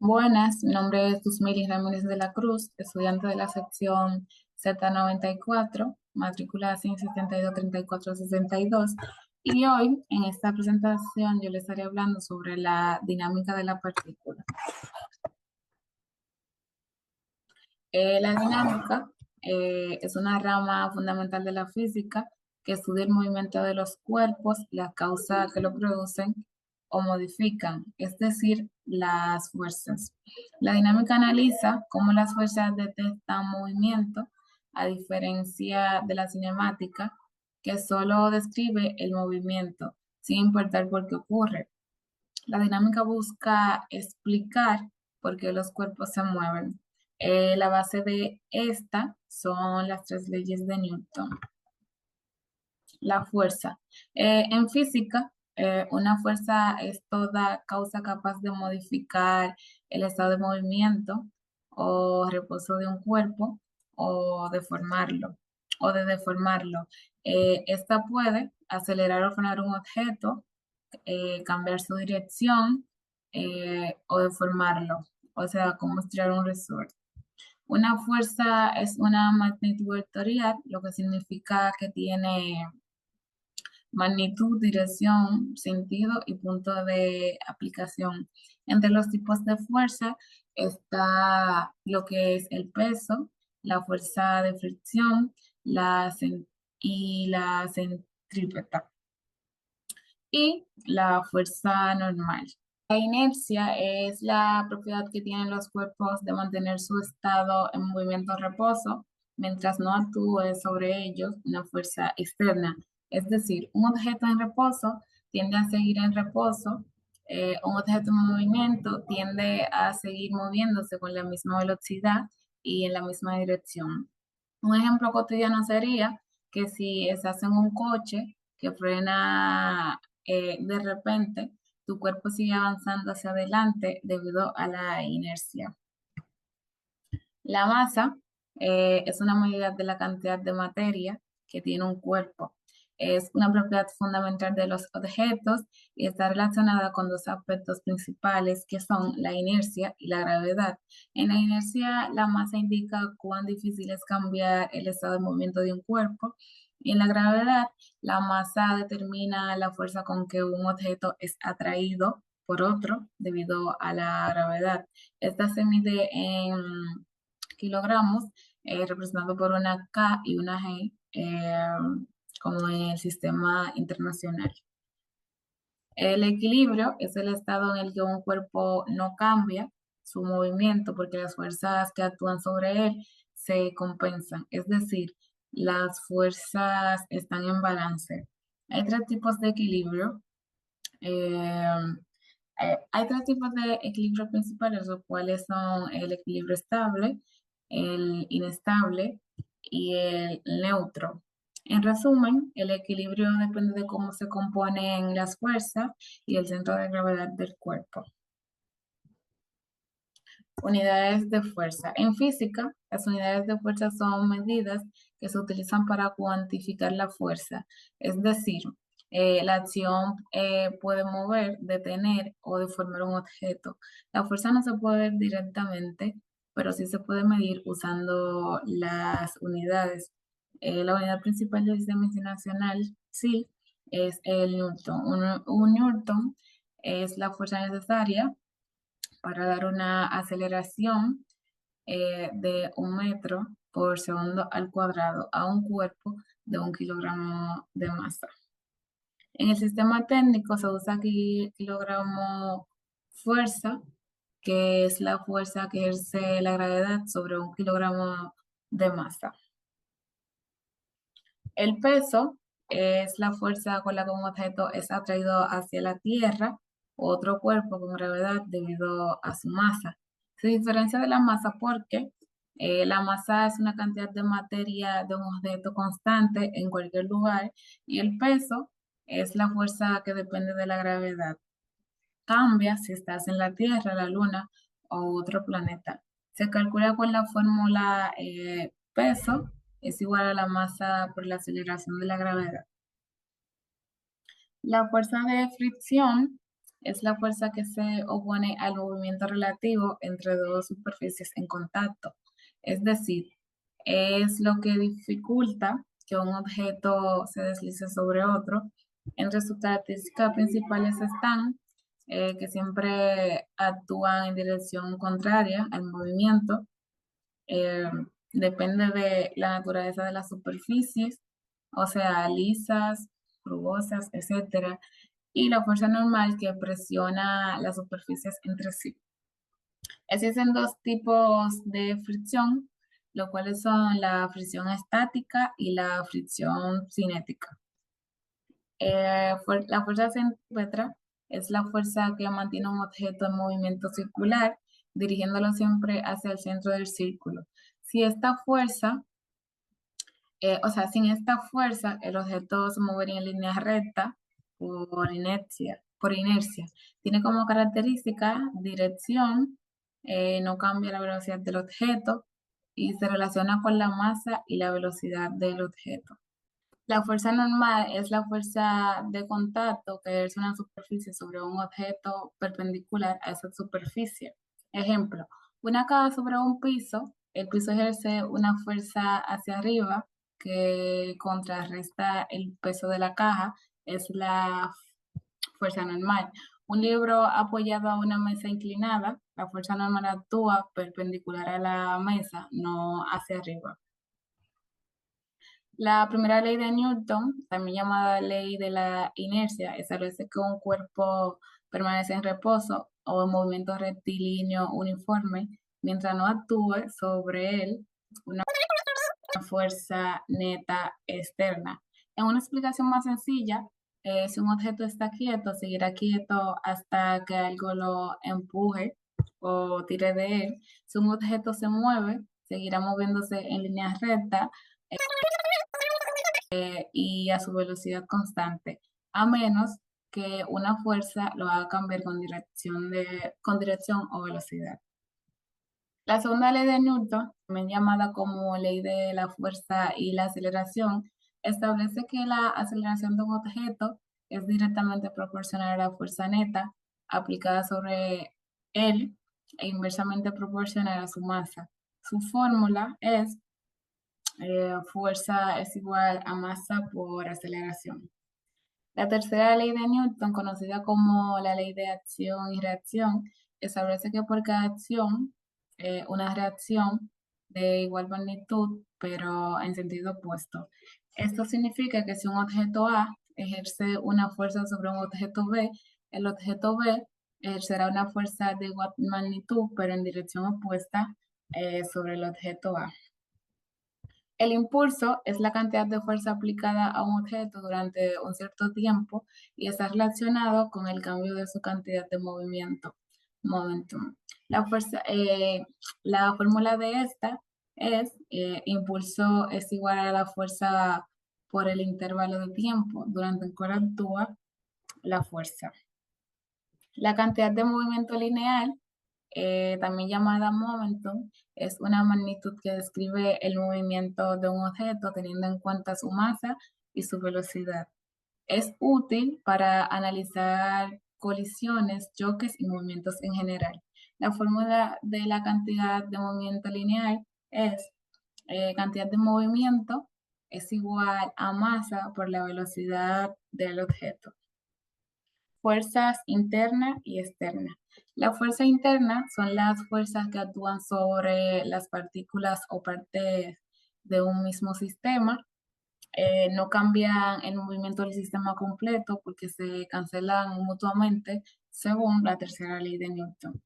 Buenas, mi nombre es Dusmili Ramírez de la Cruz, estudiante de la sección Z94, matrícula 172-3462. Y hoy, en esta presentación, yo les estaré hablando sobre la dinámica de la partícula. La dinámica es una rama fundamental de la física que estudia el movimiento de los cuerpos, la causa que lo producen o modifican, es decir, las fuerzas. La dinámica analiza cómo las fuerzas detectan movimiento, a diferencia de la cinemática, que solo describe el movimiento, sin importar por qué ocurre. La dinámica busca explicar por qué los cuerpos se mueven. La base de esta son las tres leyes de Newton. La fuerza. En física, una fuerza es toda causa capaz de modificar el estado de movimiento o reposo de un cuerpo o deformarlo de deformarlo. Esta puede acelerar o frenar un objeto, cambiar su dirección o deformarlo, o sea, como estirar un resorte. Una fuerza es una magnitud vectorial, lo que significa que tiene magnitud, dirección, sentido y punto de aplicación. Entre los tipos de fuerza está lo que es el peso, la fuerza de fricción y la centrípeta y la fuerza normal. La inercia es la propiedad que tienen los cuerpos de mantener su estado en movimiento o reposo mientras no actúe sobre ellos una fuerza externa. Es decir, un objeto en reposo tiende a seguir en reposo, un objeto en movimiento tiende a seguir moviéndose con la misma velocidad y en la misma dirección. Un ejemplo cotidiano sería que si estás en un coche que frena de repente, tu cuerpo sigue avanzando hacia adelante debido a la inercia. La masa es una medida de la cantidad de materia que tiene un cuerpo. Es una propiedad fundamental de los objetos y está relacionada con dos aspectos principales que son la inercia y la gravedad. En la inercia, la masa indica cuán difícil es cambiar el estado de movimiento de un cuerpo y en la gravedad, la masa determina la fuerza con que un objeto es atraído por otro debido a la gravedad. Esta se mide en kilogramos, representado por una K y una G, como en el sistema internacional. El equilibrio es el estado en el que un cuerpo no cambia su movimiento porque las fuerzas que actúan sobre él se compensan, es decir, las fuerzas están en balance. Hay tres tipos de equilibrio. eh, Hay tres tipos de equilibrio principales, los cuales son el equilibrio estable, el inestable y el neutro. En resumen, el equilibrio depende de cómo se componen las fuerzas y el centro de gravedad del cuerpo. Unidades de fuerza. En física, las unidades de fuerza son medidas que se utilizan para cuantificar la fuerza. Es decir, la acción puede mover, detener o deformar un objeto. La fuerza no se puede ver directamente, pero sí se puede medir usando las unidades. La unidad principal del sistema internacional, sí, es el newton. Un newton es la fuerza necesaria para dar una aceleración de 1 metro por segundo al cuadrado a un cuerpo de 1 kilogramo de masa. En el sistema técnico se usa aquí kilogramo fuerza, que es la fuerza que ejerce la gravedad sobre 1 kilogramo de masa. El peso es la fuerza con la que un objeto es atraído hacia la Tierra o otro cuerpo con gravedad debido a su masa. Se diferencia de la masa porque la masa es una cantidad de materia de un objeto constante en cualquier lugar y el peso es la fuerza que depende de la gravedad. Cambia si estás en la Tierra, la Luna o otro planeta. Se calcula con la fórmula peso es igual a la masa por la aceleración de la gravedad. La fuerza de fricción es la fuerza que se opone al movimiento relativo entre dos superficies en contacto. Es decir, es lo que dificulta que un objeto se deslice sobre otro. Entre sus características principales están que siempre actúan en dirección contraria al movimiento, eh, depende de la naturaleza de las superficies, o sea, lisas, rugosas, etcétera, y la fuerza normal que presiona las superficies entre sí. Existen dos tipos de fricción, los cuales son la fricción estática y la fricción cinética. La fuerza centrípeta es la fuerza que mantiene un objeto en movimiento circular, dirigiéndolo siempre hacia el centro del círculo. Si esta fuerza, Sin esta fuerza, el objeto se movería en línea recta por inercia. Tiene como característica dirección, no cambia la velocidad del objeto y se relaciona con la masa y la velocidad del objeto. La fuerza normal es la fuerza de contacto que ejerce una superficie sobre un objeto perpendicular a esa superficie. Ejemplo, una caja sobre un piso, el piso ejerce una fuerza hacia arriba que contrarresta el peso de la caja, es la fuerza normal. Un libro apoyado a una mesa inclinada, la fuerza normal actúa perpendicular a la mesa, no hacia arriba. La primera ley de Newton, también llamada ley de la inercia, establece que un cuerpo permanece en reposo o en movimiento rectilíneo uniforme mientras no actúe sobre él una fuerza neta externa. En una explicación más sencilla, si un objeto está quieto, seguirá quieto hasta que algo lo empuje o tire de él. Si un objeto se mueve, seguirá moviéndose en línea recta y a su velocidad constante, a menos que una fuerza lo haga cambiar con dirección o velocidad. La segunda ley de Newton, también llamada como ley de la fuerza y la aceleración, establece que la aceleración de un objeto es directamente proporcional a la fuerza neta aplicada sobre él e inversamente proporcional a su masa. Su fórmula es fuerza es igual a masa por aceleración. La tercera ley de Newton, conocida como la ley de acción y reacción, establece que por cada acción, una reacción de igual magnitud, pero en sentido opuesto. Esto significa que si un objeto A ejerce una fuerza sobre un objeto B, el objeto B ejercerá una fuerza de igual magnitud, pero en dirección opuesta sobre el objeto A. El impulso es la cantidad de fuerza aplicada a un objeto durante un cierto tiempo y está relacionado con el cambio de su cantidad de movimiento, momentum. La fórmula de esta es impulso es igual a la fuerza por el intervalo de tiempo durante el cual actúa la fuerza. La cantidad de movimiento lineal también llamada momentum, es una magnitud que describe el movimiento de un objeto teniendo en cuenta su masa y su velocidad. Es útil para analizar colisiones, choques y movimientos en general. La fórmula de la cantidad de movimiento lineal es cantidad de movimiento es igual a masa por la velocidad del objeto. Fuerzas interna y externa. La fuerza interna son las fuerzas que actúan sobre las partículas o partes de un mismo sistema. No cambian el movimiento del sistema completo porque se cancelan mutuamente según la tercera ley de Newton.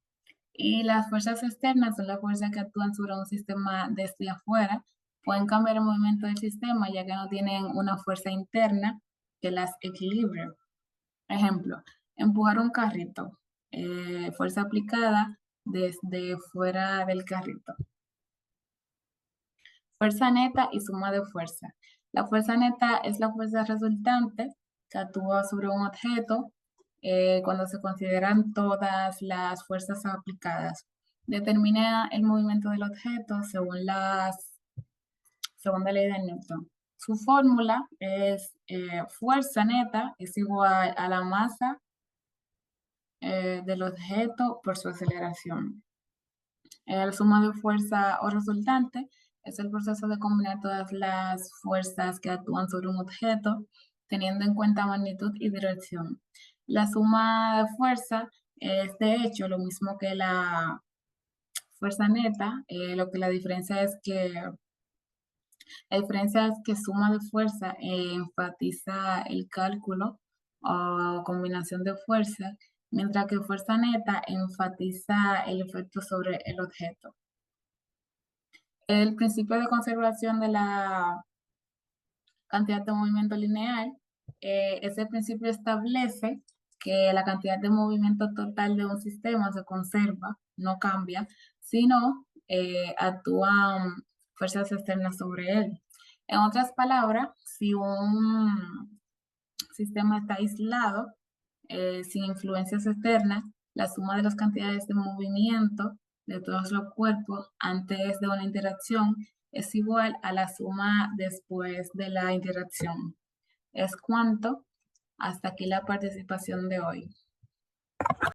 Y las fuerzas externas son las fuerzas que actúan sobre un sistema desde afuera. Pueden cambiar el movimiento del sistema ya que no tienen una fuerza interna que las equilibre. Ejemplo, empujar un carrito, fuerza aplicada desde fuera del carrito. Fuerza neta y suma de fuerza. La fuerza neta es la fuerza resultante que actúa sobre un objeto cuando se consideran todas las fuerzas aplicadas. Determina el movimiento del objeto según la segunda ley de Newton. Su fórmula es fuerza neta es igual a la masa del objeto por su aceleración. La suma de fuerza o resultante es el proceso de combinar todas las fuerzas que actúan sobre un objeto, teniendo en cuenta magnitud y dirección. La suma de fuerza es de hecho lo mismo que la fuerza neta, lo que la diferencia es que suma de fuerza enfatiza el cálculo o combinación de fuerzas, mientras que fuerza neta enfatiza el efecto sobre el objeto. El principio de conservación de la cantidad de movimiento lineal, ese principio establece que la cantidad de movimiento total de un sistema se conserva, no cambia, sino actúan fuerzas externas sobre él. En otras palabras, si un sistema está aislado, sin influencias externas, la suma de las cantidades de movimiento de todos los cuerpos antes de una interacción es igual a la suma después de la interacción. Es cuanto. Hasta aquí la participación de hoy.